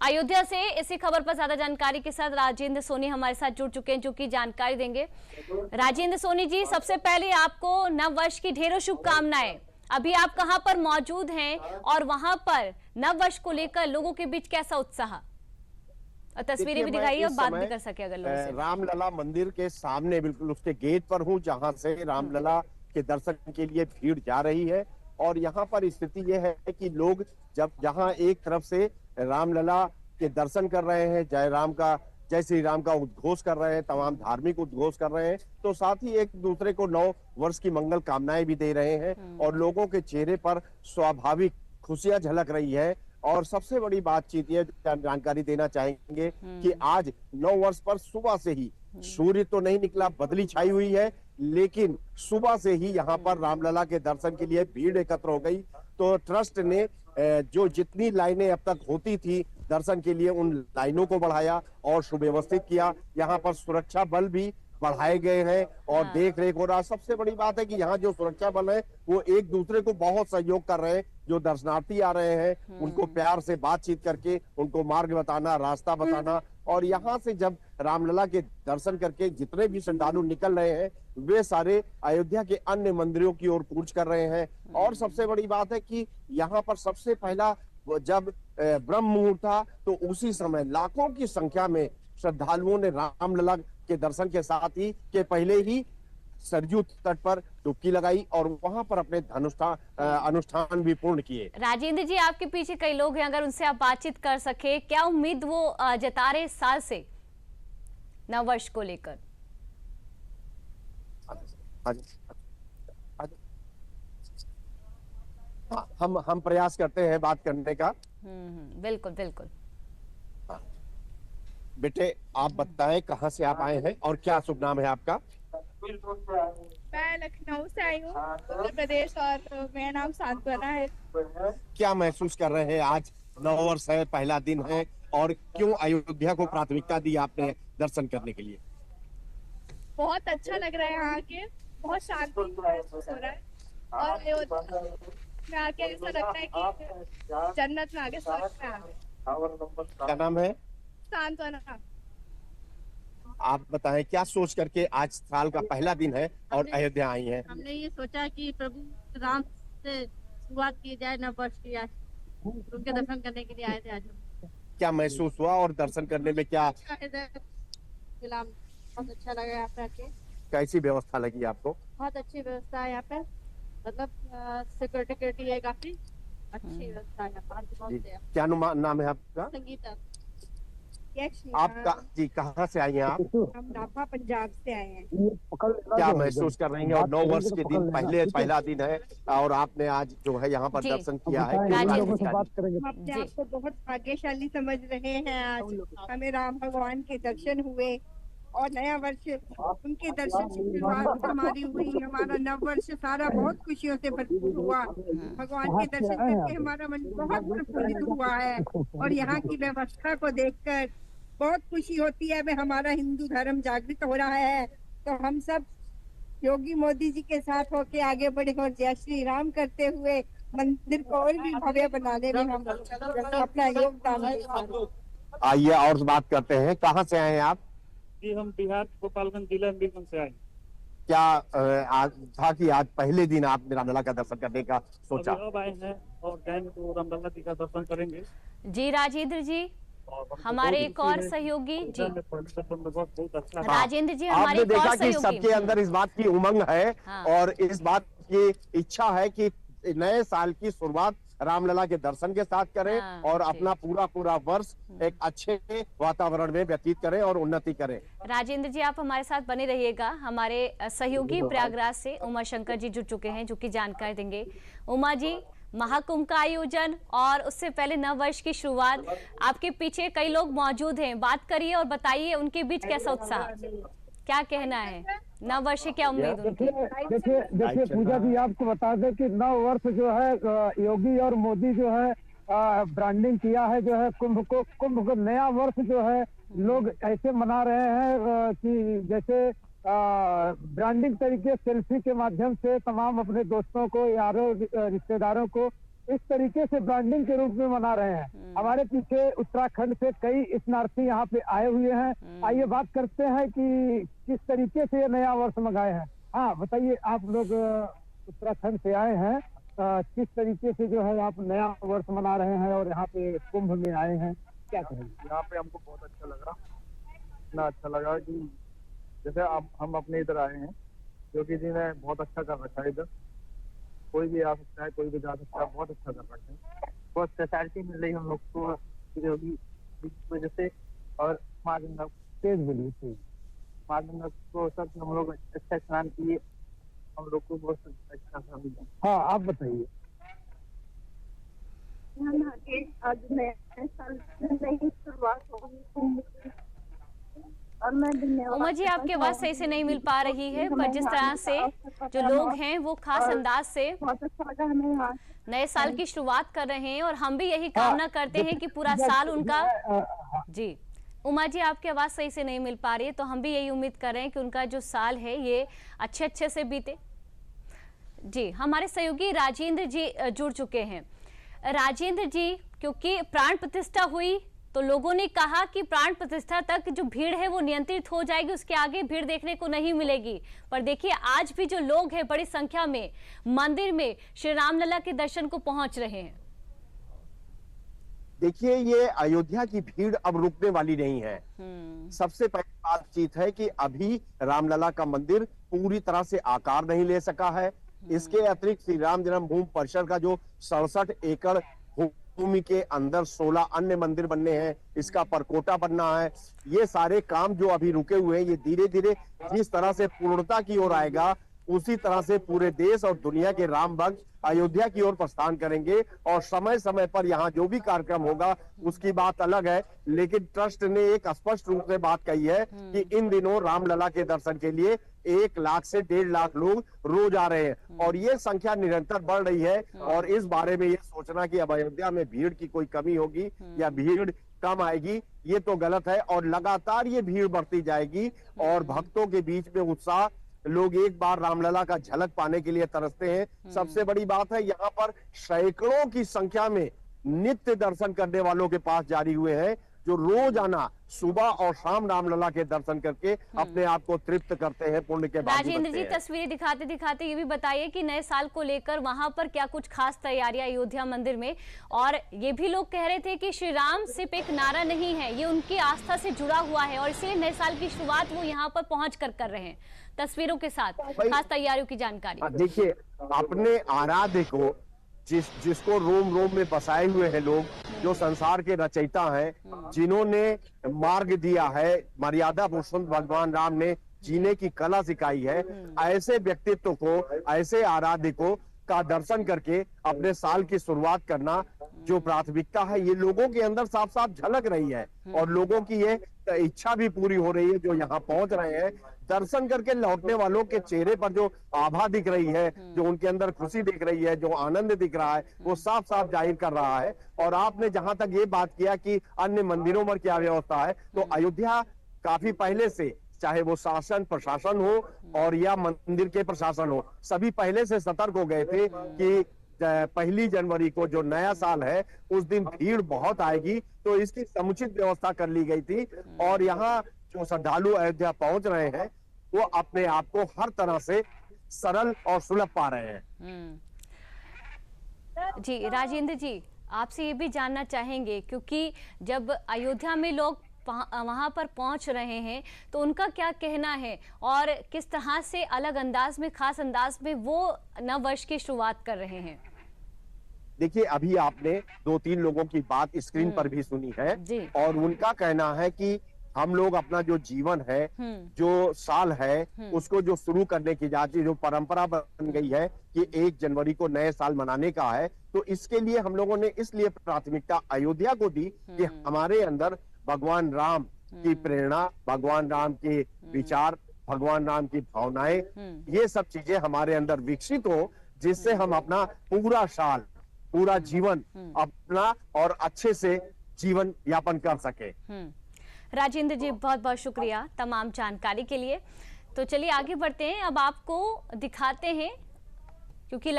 अयोध्या से इसी खबर पर ज्यादा जानकारी के साथ राजेंद्र सोनी हमारे साथ जुड़ चुके हैं, जो कि जानकारी देंगे। राजेंद्र सोनी जी, सबसे पहले आपको नव वर्ष की ढेरों शुभकामनाएं। अभी आप कहां पर मौजूद हैं और वहां पर नव वर्ष को लेकर लोगों के बीच कैसा उत्साह, और तस्वीरें भी दिखाइए और बात भी कर सके अगर लोगों से। रामलला मंदिर के सामने बिल्कुल उसके गेट पर हूं, जहां से रामलला के दर्शन के लिए भीड़ जा रही है। और यहाँ पर स्थिति यह है कि लोग जब जहां एक तरफ से रामलला के दर्शन कर रहे हैं, जय श्री राम का उद्घोष कर रहे हैं, तमाम धार्मिक उद्घोष कर रहे हैं, तो साथ ही एक दूसरे को नव वर्ष की मंगल कामनाएं भी दे रहे हैं और लोगों के चेहरे पर स्वाभाविक खुशियां झलक रही है। और सबसे बड़ी बातचीत ये जानकारी देना चाहेंगे कि आज नव वर्ष पर सुबह से ही सूर्य तो नहीं निकला, बदली छाई हुई है, लेकिन सुबह से ही यहाँ पर रामलला के दर्शन के लिए भीड़ एकत्र हो गई। तो ट्रस्ट ने जो जितनी लाइनें अब तक होती थी दर्शन के लिए, उन लाइनों को बढ़ाया और सुव्यवस्थित किया। यहाँ पर सुरक्षा बल भी बढ़ाए गए हैं और देख रेख हो रहा। सबसे बड़ी बात है कि यहाँ जो सुरक्षा बल है वो एक दूसरे को बहुत सहयोग कर रहे हैं। जो दर्शनार्थी आ रहे हैं उनको प्यार से बातचीत करके उनको मार्ग बताना, रास्ता बताना। और यहाँ से जब रामलला के दर्शन करके जितने भी श्रद्धालु निकल रहे हैं वे सारे अयोध्या के अन्य मंदिरों की ओर कूच कर रहे हैं। और सबसे बड़ी बात है कि यहाँ पर सबसे पहला जब ब्रह्म मुहूर्त था तो उसी समय लाखों की संख्या में श्रद्धालुओं ने रामलला के दर्शन के साथ ही के पहले ही सरयू तट पर डुबकी लगाई और वहां पर अपने अनुष्ठान भी पूर्ण किए। राजेंद्र जी, आपके पीछे कई लोग हैं, अगर उनसे आप बातचीत कर सके, क्या उम्मीद वो जता रहे इस साल से नव वर्ष को लेकर? हम प्रयास करते हैं बात करने का। बिल्कुल बिल्कुल। बेटे, आप बताएं कहां से आप आए हैं और क्या शुभ नाम है आपका? मैं लखनऊ से आई हूँ, उत्तर प्रदेश, और मेरा नाम सांत्वना है। क्या महसूस कर रहे हैं? आज नव वर्ष है, पहला दिन है, और क्यों अयोध्या को प्राथमिकता दी आपने दर्शन करने के लिए? बहुत अच्छा लग रहा है यहाँ आके, बहुत शांति महसूस हो रहा है और अयोध्या में आके ऐसा लगता है कि जन्नत में आके, स्वर्ग में आके। क्या नाम है? सांत्वना। आप बताएं क्या सोच करके आज साल का पहला दिन है और अयोध्या आई हैं? हमने ये सोचा कि प्रभु राम से शुरुआत की जाए नव वर्ष की, आज उनके दर्शन करने के लिए आए थे। आज क्या महसूस हुआ और दर्शन करने में क्या बहुत अच्छा लगा यहाँ पे आके। कैसी व्यवस्था लगी आपको? बहुत अच्छी व्यवस्था है यहाँ पे, मतलब सिक्योरिटी है, काफी अच्छी व्यवस्था है। क्या नाम है आपका? संगीता। आपका जी, कहाँ से आई हैं आप? हम नाभा पंजाब से आए हैं। क्या महसूस कर रही हैं? और नौ वर्ष के दिन पहला दिन है और आपने आज जो है यहाँ पर दर्शन किया है। हम अपने आप को बहुत भाग्यशाली समझ रहे हैं। आज हमें राम भगवान के दर्शन हुए और नया वर्ष उनके दर्शन से शुरुआत हमारी हुई। हमारा नव वर्ष सारा बहुत खुशियों से भरपूर हुआ। भगवान के दर्शन करके हमारा मन बहुत प्रफुल्लित हुआ है और यहाँ की व्यवस्था को देखकर बहुत खुशी होती है। मैं हमारा हिंदू धर्म जागृत हो रहा है, तो हम सब योगी मोदी जी के साथ होके आगे बढ़े और जय श्री राम करते हुए मंदिर को और भी भव्य बनाने में हम अपना योगदान दें। आइए और बात करते हैं। कहाँ से आए हैं आप? जी, हम बिहार गोपालगंज जिला बीरगंज से आए। क्या आज था कि आज पहले दिन आपने रामलला का दर्शन करने का सोचा? अब आए हैं और जाएंगे तो रामलला जी का दर्शन करेंगे। जी राजेंद्र जी, हमारे एक और सहयोगी जी, बहुत अच्छा। राजेंद्र जी हमारे आपने देखा कि सबके अंदर इस बात की उमंग है और इस बात की इच्छा है कि नए साल की शुरुआत रामलला के दर्शन के साथ करें और अपना पूरा वर्ष एक अच्छे वातावरण में व्यतीत करें और उन्नति करें। राजेंद्र जी, आप हमारे साथ बने रहिएगा। हमारे सहयोगी प्रयागराज से उमा शंकर जी जुड़ चुके हैं, जो कि जानकारी देंगे। उमा जी, महाकुंभ का आयोजन और उससे पहले नव वर्ष की शुरुआत, आपके पीछे कई लोग मौजूद हैं, बात करिए और बताइए उनके बीच कैसा उत्साह, क्या कहना है, नव वर्ष से क्या उम्मीद उनकी? देखिए पूजा जी, आपको बता दें कि नव वर्ष जो है योगी और मोदी जो है ब्रांडिंग किया है, जो है कुंभ को नया वर्ष जो है लोग ऐसे मना रहे हैं कि जैसे ब्रांडिंग तरीके सेल्फी के माध्यम से तमाम अपने दोस्तों को, यारों, रिश्तेदारों को इस तरीके से ब्रांडिंग के रूप में मना रहे हैं। हमारे पीछे उत्तराखंड से कई स्नार्थी यहाँ पे आए हुए हैं। आइए बात करते हैं कि किस तरीके से ये नया वर्ष मनाए हैं। हाँ बताइए, आप लोग उत्तराखंड से आए हैं, किस तरीके से जो है आप नया वर्ष मना रहे हैं और यहाँ पे कुंभ में आए हैं, क्या कहेंगे? यहाँ पे हमको बहुत अच्छा लगा, इतना अच्छा लगा कि जैसे आप हम अपने इधर आए हैं, जो कि जी ने बहुत अच्छा कर रखा है। इधर कोई भी आ सकता है, कोई भी जा सकता है, बहुत अच्छा कर रखा है। बहुत फैसिलिटी मिल रही है हम लोग को इस वजह से। और माँ गंगा तेज बोलिए। माँ गंगा को सब हम लोग अच्छा स्नान किए, हम लोग को बहुत अच्छा सा मिला। हाँ आप बताइए। आज नए साल नई शुरुआत होगी और मैं धन्यवाद। उमा जी, आपकी आवाज सही से नहीं मिल पा रही है, पर जिस तरह से जो लोग हैं वो खास अंदाज से बहुत अच्छा लगा हमें यहाँ। नए साल की शुरुआत कर रहे हैं और हम भी यही कामना करते हैं कि पूरा साल उनका। जी उमा जी, आपकी आवाज सही से नहीं मिल पा रही है, तो हम भी यही उम्मीद कर रहे हैं कि उनका जो साल है ये अच्छे से बीते। जी हमारे सहयोगी राजेंद्र जी जुड़ चुके हैं। राजेंद्र जी, क्योंकि प्राण प्रतिष्ठा हुई तो लोगों ने कहा कि प्राण प्रतिष्ठा तक जो भीड़ है वो नियंत्रित हो जाएगी, उसके आगे भीड़ देखने को नहीं मिलेगी। पर देखिए आज भी जो लोग हैं बड़ी संख्या में मंदिर में श्री रामलला के दर्शन को पहुंच रहे हैं। देखिए, ये अयोध्या की भीड़ अब रुकने वाली नहीं है। सबसे पहली बातचीत है कि अभी रामलला का मंदिर पूरी तरह से आकार नहीं ले सका है। इसके अतिरिक्त श्री राम जन्मभूमि परिसर का जो 67 एकड़ भूमि के अंदर 16 अन्य मंदिर बनने हैं, इसका परकोटा बनना है। ये सारे काम जो अभी रुके हुए हैं, ये धीरे धीरे जिस तरह से पूर्णता की ओर आएगा, उसी तरह से पूरे देश और दुनिया के राम भक्त अयोध्या की ओर प्रस्थान करेंगे। और समय समय पर यहाँ जो भी कार्यक्रम होगा उसकी बात अलग है, लेकिन ट्रस्ट ने एक स्पष्ट रूप से बात कही है कि इन दिनों रामलला के दर्शन के लिए 1 लाख से 1.5 लाख लोग रोज आ रहे हैं और ये संख्या निरंतर बढ़ रही है। और इस बारे में ये सोचना कि अब अयोध्या में भीड़ की कोई कमी होगी या भीड़ कम आएगी, ये तो गलत है। और लगातार ये भीड़ बढ़ती जाएगी और भक्तों के बीच में उत्साह, लोग एक बार रामलला का झलक पाने के लिए तरसते हैं। सबसे बड़ी बात है, यहाँ पर सैकड़ों की संख्या में नित्य दर्शन करने वालों के पास जारी हुए हैं, जो रोजाना सुबह और शाम रामलला के दर्शन करके अपने आप को तृप्त करते हैं, पुण्य के भागी राजेंद्र जी, बनते हैं। तस्वीरें दिखाते दिखाते ये भी बताइए कि नए साल को लेकर वहां पर क्या कुछ खास तैयारियां अयोध्या मंदिर में। और ये भी लोग कह रहे थे कि श्री राम सिर्फ एक नारा नहीं है, ये उनकी आस्था से जुड़ा हुआ है और इसलिए नए साल की शुरुआत वो यहाँ पर पहुंच कर रहे हैं। तस्वीरों के साथ खास तैयारियों की जानकारी। देखिए, अपने आराध्य को जिसको रोम रोम में बसाए हुए हैं लोग, जो संसार के रचयिता हैं, जिन्होंने मार्ग दिया है, मर्यादा पुरुषोत्तम भगवान राम ने जीने की कला सिखाई है, ऐसे व्यक्तित्व को, ऐसे आराध्य को का दर्शन करके अपने साल की शुरुआत करना जो प्राथमिकता है, ये लोगों के अंदर साफ साफ झलक रही है। और लोगों की ये इच्छा भी पूरी हो रही है जो यहाँ पहुंच रहे हैं। दर्शन करके लौटने वालों के चेहरे पर जो आभा दिख रही है, जो उनके अंदर खुशी दिख रही है, जो आनंद दिख रहा है, वो साफ साफ जाहिर कर रहा है। और आपने जहां तक ये बात किया कि अन्य मंदिरों में क्या व्यवस्था है, तो अयोध्या काफी पहले से, चाहे वो शासन प्रशासन हो और या मंदिर के प्रशासन हो, सभी पहले से सतर्क हो गए थे कि 1 जनवरी को जो नया साल है उस दिन भीड़ बहुत आएगी, तो इसकी समुचित व्यवस्था कर ली गई थी। और यहाँ जो श्रद्धालु अयोध्या पहुंच रहे हैं वो अपने आप को हर तरह से सरल और सुलभ पा रहे हैं। जी राजेंद्र जी, आपसे ये भी जानना चाहेंगे, क्योंकि जब अयोध्या में लोग वहां पर पहुंच रहे हैं तो उनका क्या कहना है और किस तरह से अलग अंदाज में, खास अंदाज में वो नव वर्ष की शुरुआत कर रहे हैं। देखिए, अभी आपने 2-3 लोगों की बात स्क्रीन पर भी सुनी है और उनका कहना है कि हम लोग अपना जो जीवन है, जो साल है, उसको जो शुरू करने की जाती जो परंपरा बन गई है कि 1 जनवरी को नए साल मनाने का है, तो इसके लिए हम लोगों ने इसलिए प्राथमिकता अयोध्या को दी कि हमारे अंदर भगवान राम की प्रेरणा, भगवान राम के विचार, भगवान राम की भावनाएं, ये सब चीजें हमारे अंदर विकसित हो, जिससे हम अपना पूरा साल, पूरा जीवन अपना और अच्छे से जीवन यापन कर सके। राजेंद्र जी, बहुत बहुत शुक्रिया तमाम जानकारी के लिए। तो चलिए आगे बढ़ते हैं, अब आपको दिखाते हैं, क्योंकि